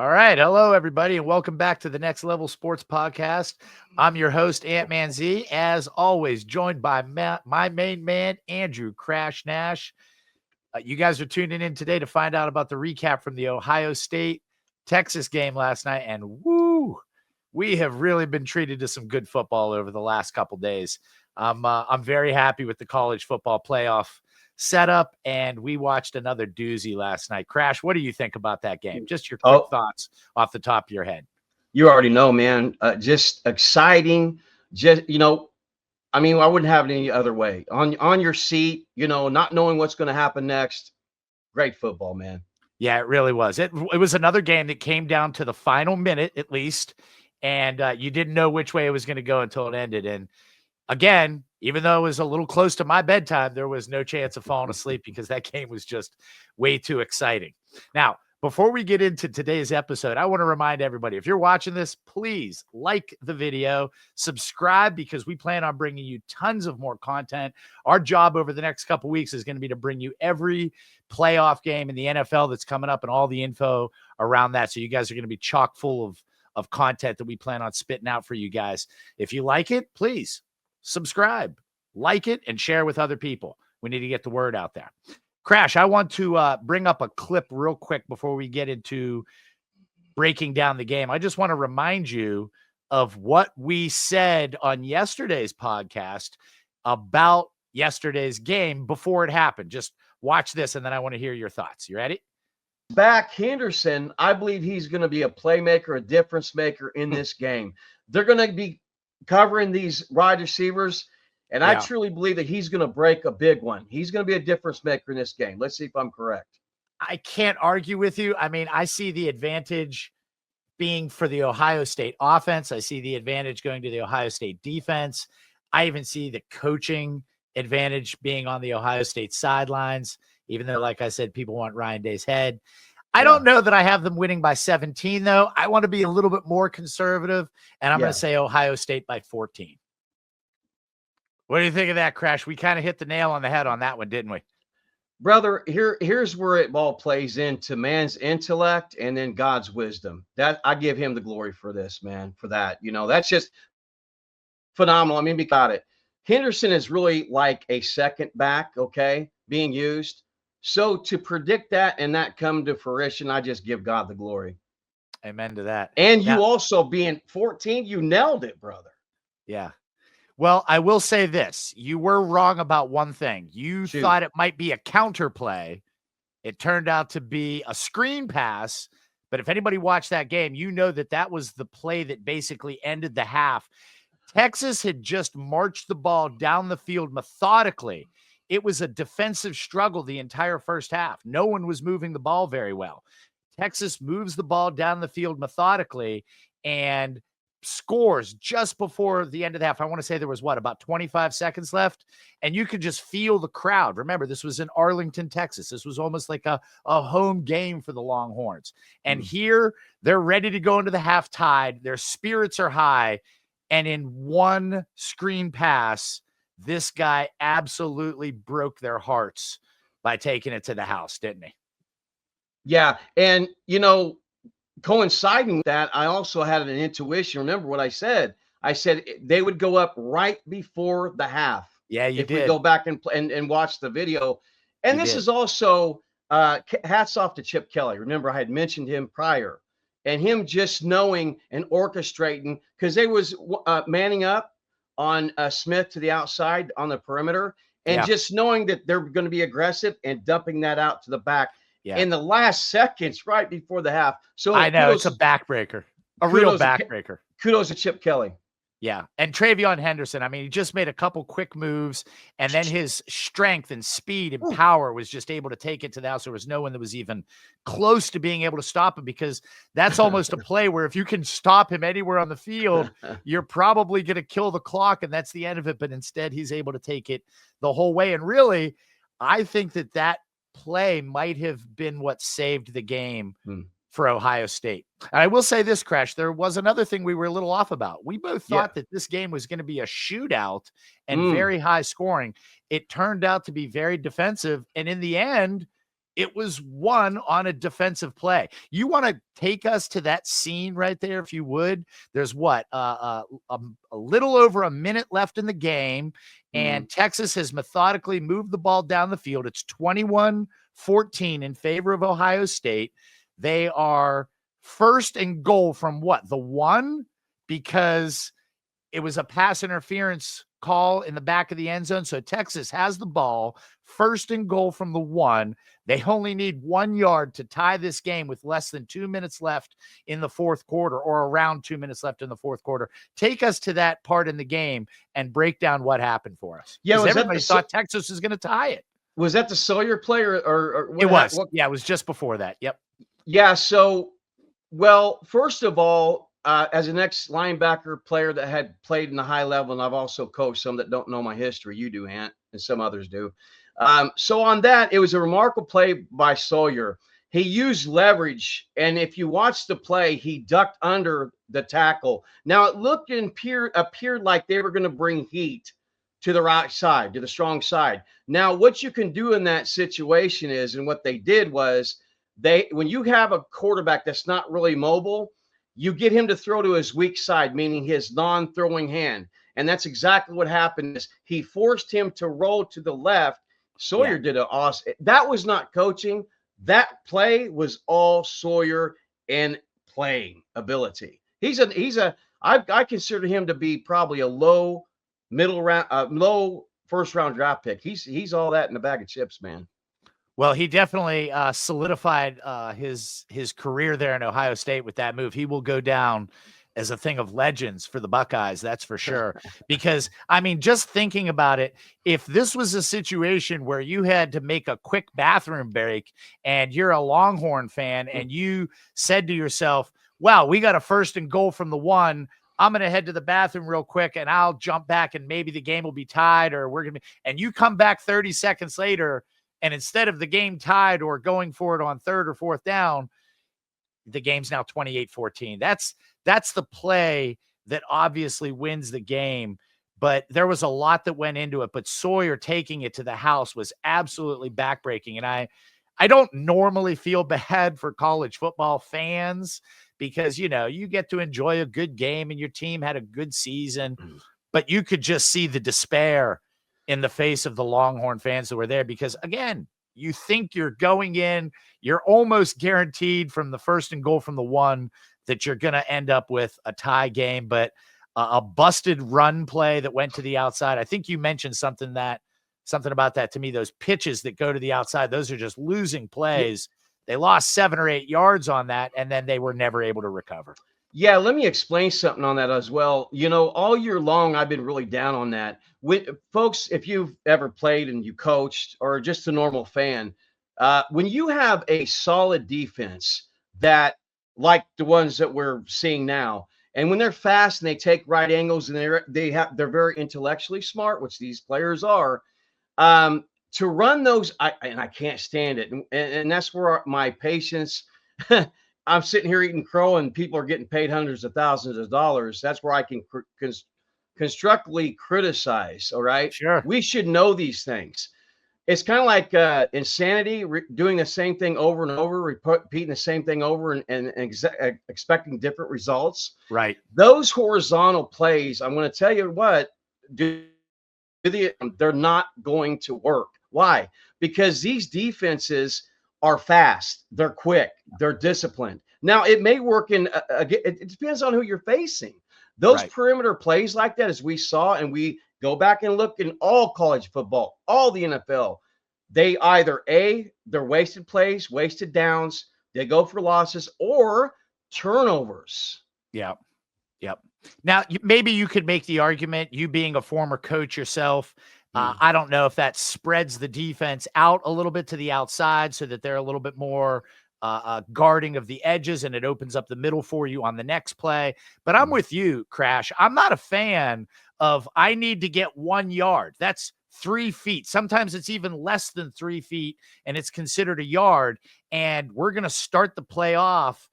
All right. Hello, everybody, and welcome back to the Next Level Sports Podcast. I'm your host, Ant-Man Z, as always, joined by my main man, Andrew Crash Nash. You guys are tuning in today to find out about the recap from the Ohio State-Texas game last night, and woo, we have really been treated to some good football over the last couple days. I'm very happy with the college football playoff setup, and we watched another doozy last night. Crash, what do you think about that game? Just your quick thoughts off the top of your head. You already know, man. Just exciting. I wouldn't have it any other way. On your seat, not knowing what's going to happen next. Great football, man. Yeah, it really was. It was another game that came down to the final minute, at least, and you didn't know which way it was going to go until it ended. And again, even though it was a little close to my bedtime, there was no chance of falling asleep because that game was just way too exciting. Now, before we get into today's episode, I want to remind everybody, if you're watching this, please like the video, subscribe, because we plan on bringing you tons of more content. Our job over the next couple weeks is going to be to bring you every playoff game in the NFL that's coming up and all the info around that. So you guys are going to be chock full of content that we plan on spitting out for you guys. If you like it, please subscribe, like it, and share with other people. We need to get the word out there. Crash, I want to bring up a clip real quick before we get into breaking down the game. I just want to remind you of what we said on yesterday's podcast about yesterday's game before it happened. Just watch this, and then I want to hear your thoughts. You ready? Back Henderson, I believe he's going to be a playmaker, a difference maker in this game. They're going to be covering these wide receivers, and I truly believe that he's going to break a big one. He's going to be a difference maker in this game. Let's see if I'm correct. I can't argue with you. I mean, I see the advantage being for the Ohio State offense. I see the advantage going to the Ohio State defense. I even see the coaching advantage being on the Ohio State sidelines, even though, like I said, people want Ryan Day's head. I don't know that I have them winning by 17, though. I want to be a little bit more conservative, and I'm going to say Ohio State by 14. What do you think of that, Crash? We kind of hit the nail on the head on that one, didn't we? Brother, here's where it all plays into man's intellect and then God's wisdom. That I give him the glory for this, man, for that. That's just phenomenal. I mean, we got it. Henderson is really like a second back, okay, being used. So to predict that and that come to fruition, I just give God the glory. Amen to that. And you also being 14, you nailed it, brother. Yeah. Well, I will say this. You were wrong about one thing. You thought it might be a counter play. It turned out to be a screen pass. But if anybody watched that game, you know that that was the play that basically ended the half. Texas had just marched the ball down the field methodically. It was a defensive struggle the entire first half. No one was moving the ball very well. Texas moves the ball down the field methodically and scores just before the end of the half. I want to say there was about 25 seconds left, and you could just feel the crowd. Remember, this was in Arlington, Texas. This was almost like a home game for the Longhorns. And here they're ready to go into the half tied. Their spirits are high. And in one screen pass, this guy absolutely broke their hearts by taking it to the house, didn't he? Yeah. And, coinciding with that, I also had an intuition. Remember what I said? I said they would go up right before the half. Yeah, you did. If we go back and watch the video. And this is also hats off to Chip Kelly. Remember, I had mentioned him prior. And him just knowing and orchestrating, because they was manning up on Smith to the outside on the perimeter, and just knowing that they're going to be aggressive and dumping that out to the back in the last seconds right before the half. So I know it's a backbreaker, real backbreaker. Kudos to Chip Kelly. Yeah. And Travion Henderson, I mean, he just made a couple quick moves, and then his strength and speed and power was just able to take it to the house. There was no one that was even close to being able to stop him, because that's almost a play where if you can stop him anywhere on the field, you're probably going to kill the clock, and that's the end of it. But instead, he's able to take it the whole way. And really, I think that play might have been what saved the game for Ohio State. And I will say this, Crash, there was another thing we were a little off about. We both thought that this game was going to be a shootout and very high scoring. It turned out to be very defensive. And in the end, It was won on a defensive play. You want to take us to that scene right there, if you would? There's what, a little over a minute left in the game, and Texas has methodically moved the ball down the field. It's 21-14 in favor of Ohio State. They are first and goal from what? The 1, because it was a pass interference call in the back of the end zone. So Texas has the ball, first and goal from the 1. They only need 1 yard to tie this game with less than 2 minutes left in the fourth quarter, or around 2 minutes left in the fourth quarter. Take us to that part in the game and break down what happened for us. Yeah, everybody thought Texas was going to tie it. Was that the Sawyer play or what? It was. Yeah, it was just before that. Yep. Yeah. So, well, first of all, as an ex-linebacker player that had played in the high level, and I've also coached some that don't know my history. You do, Ant, and some others do. So on that, it was a remarkable play by Sawyer. He used leverage, and if you watch the play, he ducked under the tackle. Now, it looked and appeared like they were going to bring heat to the right side, to the strong side. Now, what you can do in that situation is, and what they did was, when you have a quarterback that's not really mobile, you get him to throw to his weak side, meaning his non-throwing hand. And that's exactly what happened. Is he forced him to roll to the left. Sawyer did an awesome. That was not coaching. That play was all Sawyer and playing ability. I consider him to be probably a low first round draft pick. He's all that in a bag of chips, man. Well, he definitely solidified his career there in Ohio State with that move. He will go down as a thing of legends for the Buckeyes, that's for sure. Because, I mean, just thinking about it, if this was a situation where you had to make a quick bathroom break and you're a Longhorn fan and you said to yourself, wow, we got a first and goal from the 1. I'm going to head to the bathroom real quick and I'll jump back and maybe the game will be tied, or we're going to be, and you come back 30 seconds later, and instead of the game tied or going for it on third or fourth down, the game's now 28-14. That's the play that obviously wins the game. But there was a lot that went into it. But Sawyer taking it to the house was absolutely backbreaking. And I don't normally feel bad for college football fans because, you get to enjoy a good game and your team had a good season. But you could just see the despair in the face of the Longhorn fans that were there, because again, you think you're going in, you're almost guaranteed from the first and goal from the 1 that you're going to end up with a tie game, but a busted run play that went to the outside. I think you mentioned something about that to me, those pitches that go to the outside, those are just losing plays. They lost 7 or 8 yards on that, and then they were never able to recover. Yeah, let me explain something on that as well. All year long, I've been really down on that. Folks, if you've ever played and you coached or just a normal fan, when you have a solid defense that, like the ones that we're seeing now, and when they're fast and they take right angles and they're very intellectually smart, which these players are, to run those, I can't stand it, and that's where my patience. I'm sitting here eating crow and people are getting paid hundreds of thousands of dollars. That's where I can constructively criticize. All right. Sure. We should know these things. It's kind of like insanity, doing the same thing over and over, repeating the same thing over and expecting different results. Right. Those horizontal plays, I'm going to tell you what, they're not going to work. Why? Because these defenses are fast, they're quick, they're disciplined. Now, it may work it depends on who you're facing. Those perimeter plays like that, as we saw, and we go back and look in all college football, all the NFL, they either they're wasted plays, wasted downs, they go for losses, or turnovers. Yeah. Yep. Now, maybe you could make the argument, you being a former coach yourself, I don't know if that spreads the defense out a little bit to the outside so that they're a little bit more guarding of the edges and it opens up the middle for you on the next play. But I'm with you, Crash. I'm not a fan of I need to get 1 yard. That's 3 feet. Sometimes it's even less than 3 feet and it's considered a yard. And we're going to start the play off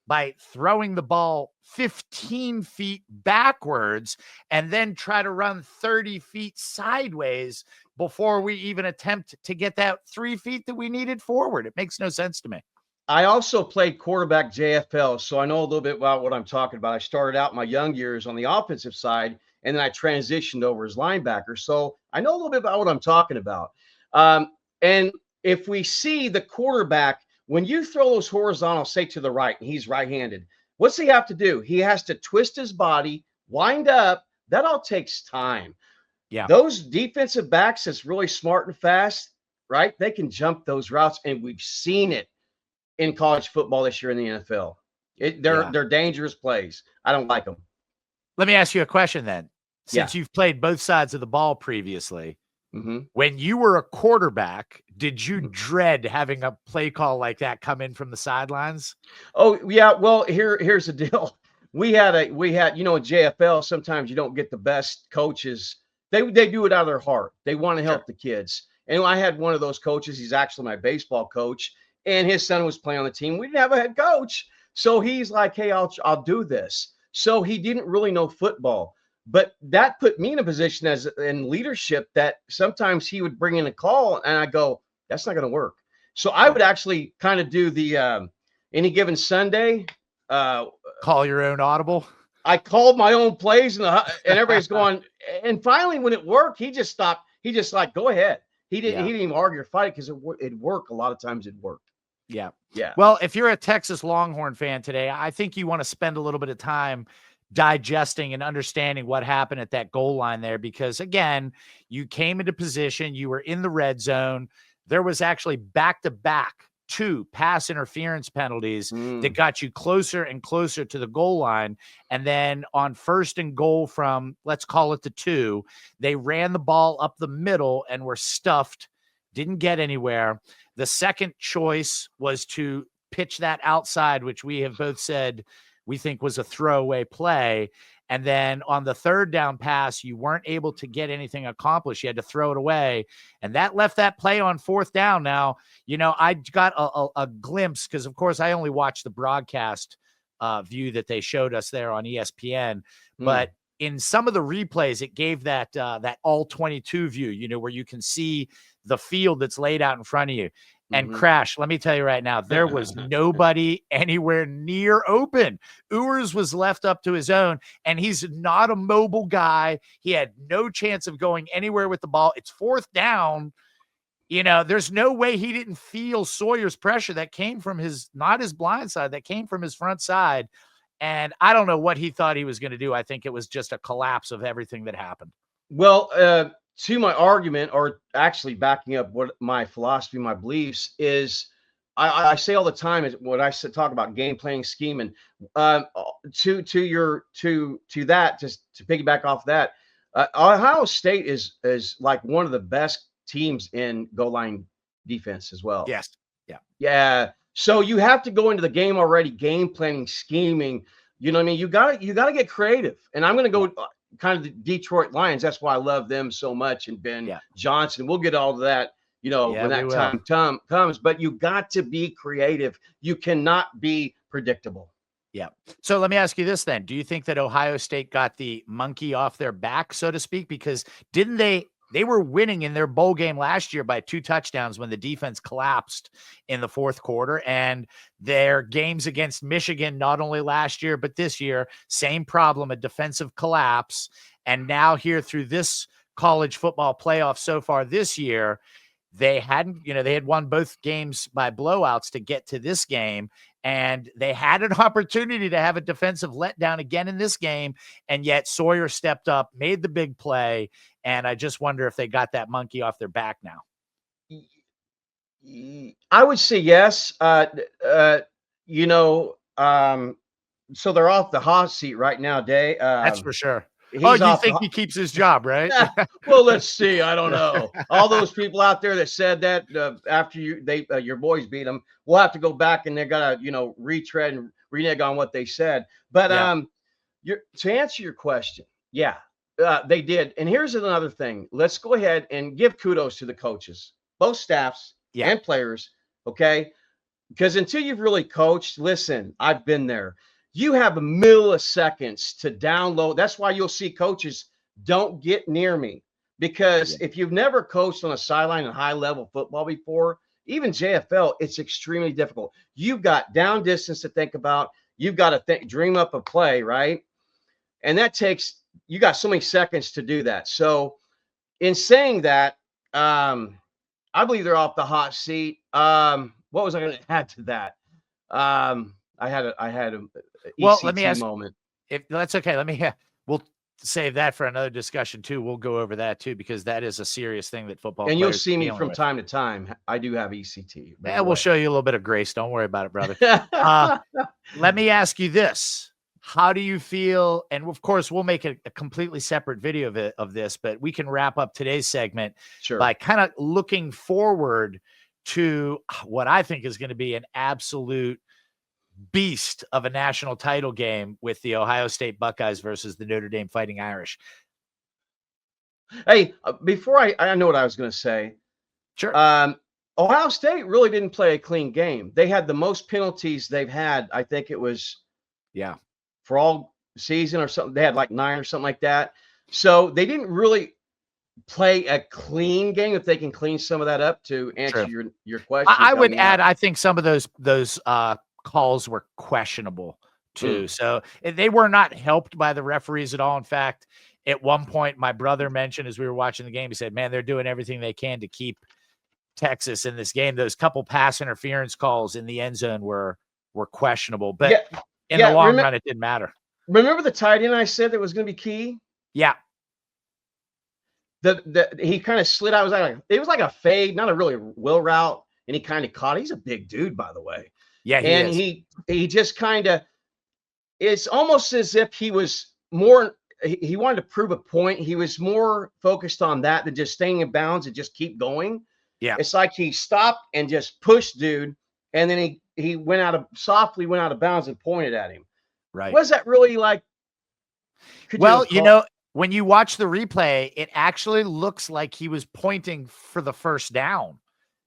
by throwing the ball 15 feet backwards and then try to run 30 feet sideways before we even attempt to get that 3 feet that we needed forward. It makes no sense to me. I also played quarterback JFL, so I know a little bit about what I'm talking about. I started out my young years on the offensive side, and then I transitioned over as linebacker. So I know a little bit about what I'm talking about. And if we see the quarterback, when you throw those horizontal, say to the right, and he's right-handed, what's he have to do? He has to twist his body, wind up. That all takes time. Yeah. Those defensive backs that's really smart and fast, right? They can jump those routes, and we've seen it in college football this year in the NFL. They're dangerous plays. I don't like them. Let me ask you a question then. Since Yeah. you've played both sides of the ball previously, Mm-hmm. when you were a quarterback, did you dread having a play call like that come in from the sidelines? Oh yeah. Well, here's the deal. We had in JFL. Sometimes you don't get the best coaches. They do it out of their heart. They want to Sure. help the kids. And I had one of those coaches. He's actually my baseball coach, and his son was playing on the team. We didn't have a head coach, so he's like, "Hey, I'll do this." So he didn't really know football, but that put me in a position as in leadership that sometimes he would bring in a call, and I go, "That's not going to work." So I would actually kind of do the any given Sunday. Call your own audible. I called my own plays, and everybody's going. And finally, when it worked, he just stopped. He just like, go ahead. He didn't even argue or fight it because it worked. A lot of times it worked. Yeah. Yeah. Well, if you're a Texas Longhorn fan today, I think you want to spend a little bit of time digesting and understanding what happened at that goal line there, because again, you came into position, you were in the red zone. There was actually back-to-back 2 pass interference penalties that got you closer and closer to the goal line. And then on 1st and goal from, let's call it the 2, they ran the ball up the middle and were stuffed, didn't get anywhere. The second choice was to pitch that outside, which we have both said we think was a throwaway play. And then on the 3rd down pass, you weren't able to get anything accomplished. You had to throw it away. And that left that play on 4th down. Now, I got a glimpse because, of course, I only watched the broadcast view that they showed us there on ESPN. But in some of the replays, it gave that all 22 view, where you can see the field that's laid out in front of you. And Crash, let me tell you right now, there was nobody anywhere near open. Ewers was left up to his own, and he's not a mobile guy. He had no chance of going anywhere with the ball. It's 4th down. There's no way he didn't feel Sawyer's pressure that came from not his blind side, that came from his front side. And I don't know what he thought he was going to do. I think it was just a collapse of everything that happened. Well, to my argument, or actually backing up what my philosophy, my beliefs is, I say all the time is when I talk about game planning, scheme, and to that, just to piggyback off that, Ohio State is like one of the best teams in goal line defense as well. Yes. Yeah. Yeah. So you have to go into the game already, game planning, scheming. You know what I mean? You got to get creative. And I'm going to go kind of the Detroit Lions. That's why I love them so much. And Ben Johnson. We'll get all of that, when that time comes. But you got to be creative. You cannot be predictable. Yeah. So let me ask you this then. Do you think that Ohio State got the monkey off their back, so to speak? Because didn't they were winning in their bowl game last year by 2 touchdowns when the defense collapsed in the 4th quarter, and their games against Michigan, not only last year, but this year, same problem, a defensive collapse. And now here through this college football playoff so far this year, they had won both games by blowouts to get to this game. And they had an opportunity to have a defensive letdown again in this game. And yet Sawyer stepped up, made the big play. And I just wonder if they got that monkey off their back now. I would say yes. So they're off the hot seat right now, Day. That's for sure. You think he keeps his job, right? Well, let's see. I don't know. All those people out there that said that after your boys beat them, we'll have to go back and they got to, retread and renege on what they said. But to answer your question, they did. And here's another thing. Let's go ahead and give kudos to the coaches, both staffs and players. Okay. because until you've really coached, listen, I've been there. You have milliseconds to download. That's why you'll see coaches don't get near me, because Yeah. if you've never coached on a sideline in high level football before, even JFL, it's extremely difficult. You've got down distance to think about. You've got to dream up a play, right? And that takes, you got so many seconds to do that. So in saying that, I believe they're off the hot seat. What was I going to add to that? I had a Well, let me ECT ask moment. if that's okay. We'll save that for another discussion too. We'll go over that too, because that is a serious thing that football And you'll players see are me dealing from with. time to time. I do have ECT. But Yeah, go we'll ahead. show you a little bit of grace. Don't worry about it, brother. Let me ask you this. How do you feel? And of course, we'll make a completely separate video of this, but we can wrap up today's segment Sure. by kind of looking forward to what I think is going to be an absolute beast of a national title game with the Ohio State Buckeyes versus the Notre Dame Fighting Irish. Hey, before I know what I was going to say. Sure. Ohio State really didn't play a clean game. They had the most penalties they've had. I think it was for all season or something. They had like 9 or something like that. So they didn't really play a clean game. If they can clean some of that up to answer your question. I would add, I think some of those calls were questionable too. So they were not helped by the referees at all. In fact, at one point, my brother mentioned as we were watching the game, he said, man, they're doing everything they can to keep Texas in this game. Those couple pass interference calls in the end zone were questionable, but in the long run, it didn't matter. Remember the tight end I said that was going to be key? Yeah. He kind of slid out. It was like a fade, not a really wheel route, and he kind of caught it. He's a big dude, by the way. Yeah, he just kind of, it's almost as if he was more, he wanted to prove a point. He was more focused on that than just staying in bounds and just keep going. Yeah. It's like he stopped and just pushed dude, and then he softly went out of bounds and pointed at him. Right. Was that really like? Well, you know, when you watch the replay, it actually looks like he was pointing for the first down.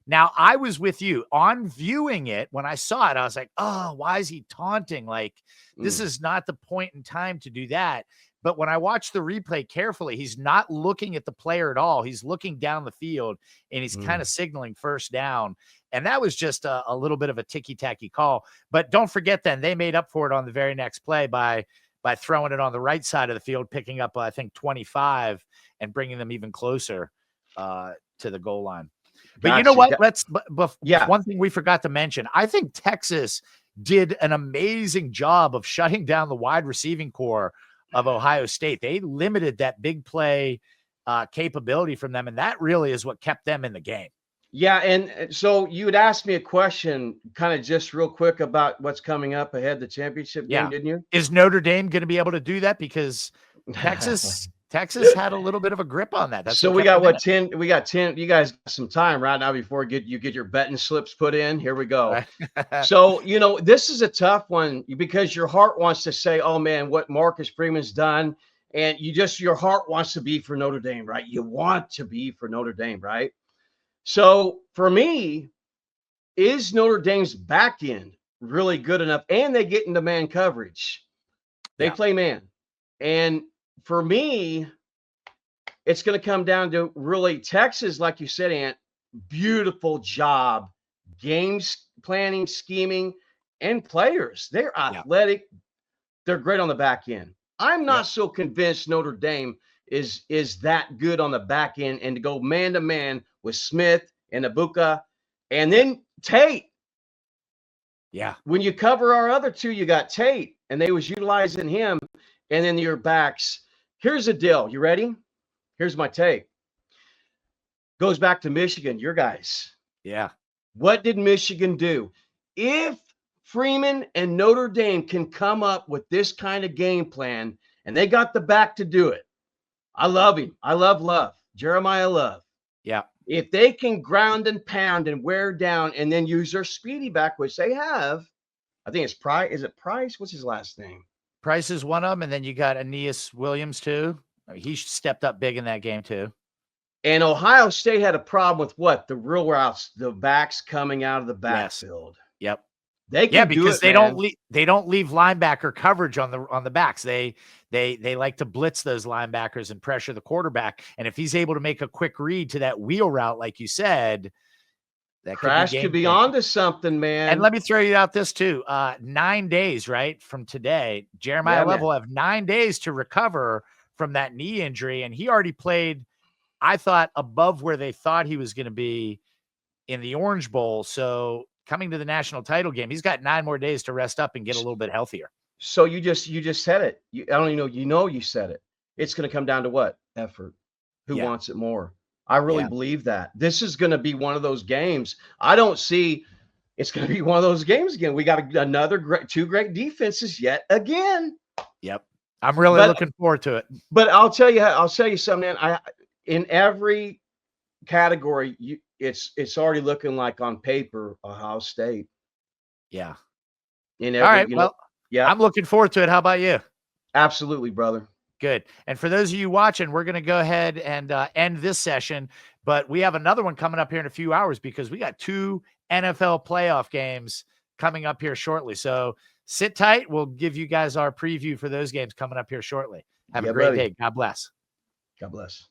Now, I was with you on viewing it. When I saw it, I was like, oh, why is he taunting? Like, this is not the point in time to do that. But when I watched the replay carefully, he's not looking at the player at all. He's looking down the field, and he's kind of signaling first down. And that was just a little bit of a ticky-tacky call. But don't forget, then, they made up for it on the very next play by throwing it on the right side of the field, picking up, I think, 25 and bringing them even closer to the goal line. But you know what? One thing we forgot to mention, I think Texas did an amazing job of shutting down the wide receiving core of Ohio State. They limited that big play capability from them, and that really is what kept them in the game. Yeah, and so you had asked me a question kind of just real quick about what's coming up ahead, the championship game, didn't you? Is Notre Dame going to be able to do that? Because Texas had a little bit of a grip on that. So we got 10. We got 10. You guys got some time right now before you get your betting slips put in. Here we go. So, you know, this is a tough one because your heart wants to say, oh man, what Marcus Freeman's done. And your heart wants to be for Notre Dame, right? You want to be for Notre Dame, right? So for me, is Notre Dame's back end really good enough? And they get into man coverage. They play man. And for me, it's going to come down to really Texas, like you said, Ant, beautiful job, games planning, scheming, and players. They're athletic. They're great on the back end. I'm not so convinced Notre Dame is that good on the back end, and to go man to man with Smith and Ibuka and then Tate. Yeah. When you cover our other two, you got Tate, and they was utilizing him, and then your backs. Here's the deal. You ready? Here's my take. Goes back to Michigan, your guys. Yeah. What did Michigan do? If Freeman and Notre Dame can come up with this kind of game plan, and they got the back to do it, I love him. I love Jeremiah Love. Yeah. If they can ground and pound and wear down and then use their speedy back, which they have, I think it's Price. Is it Price? What's his last name? Price is one of them, and then you got Aeneas Williams too. I mean, he stepped up big in that game too. And Ohio State had a problem with what? The real routes, the backs coming out of the backfield. Yep. They can do because it, they man. don't leave linebacker coverage on the backs. They like to blitz those linebackers and pressure the quarterback. And if he's able to make a quick read to that wheel route, like you said, that could be Crash could game be changing. onto something, man. And let me throw you out this too. 9 days, right, from today, Jeremiah Love will have 9 days to recover from that knee injury. And he already played, I thought, above where they thought he was going to be in the Orange Bowl. So coming to the national title game, he's got 9 more days to rest up and get a little bit healthier. So you just said it. I don't even know, you said it. It's going to come down to what? Effort. Who wants it more? I really believe that. This is going to be one of those games. I don't see it's going to be one of those games again. We got another two great defenses yet again. Yep. I'm really looking forward to it. But I'll tell you something, man. In every category, it's already looking like on paper Ohio State. Yeah. In every, all right. Well, I'm looking forward to it. How about you? Absolutely, brother. Good. And for those of you watching, we're going to go ahead and end this session, but we have another one coming up here in a few hours because we got 2 NFL playoff games coming up here shortly. So sit tight. We'll give you guys our preview for those games coming up here shortly. Have a great day. God bless. God bless.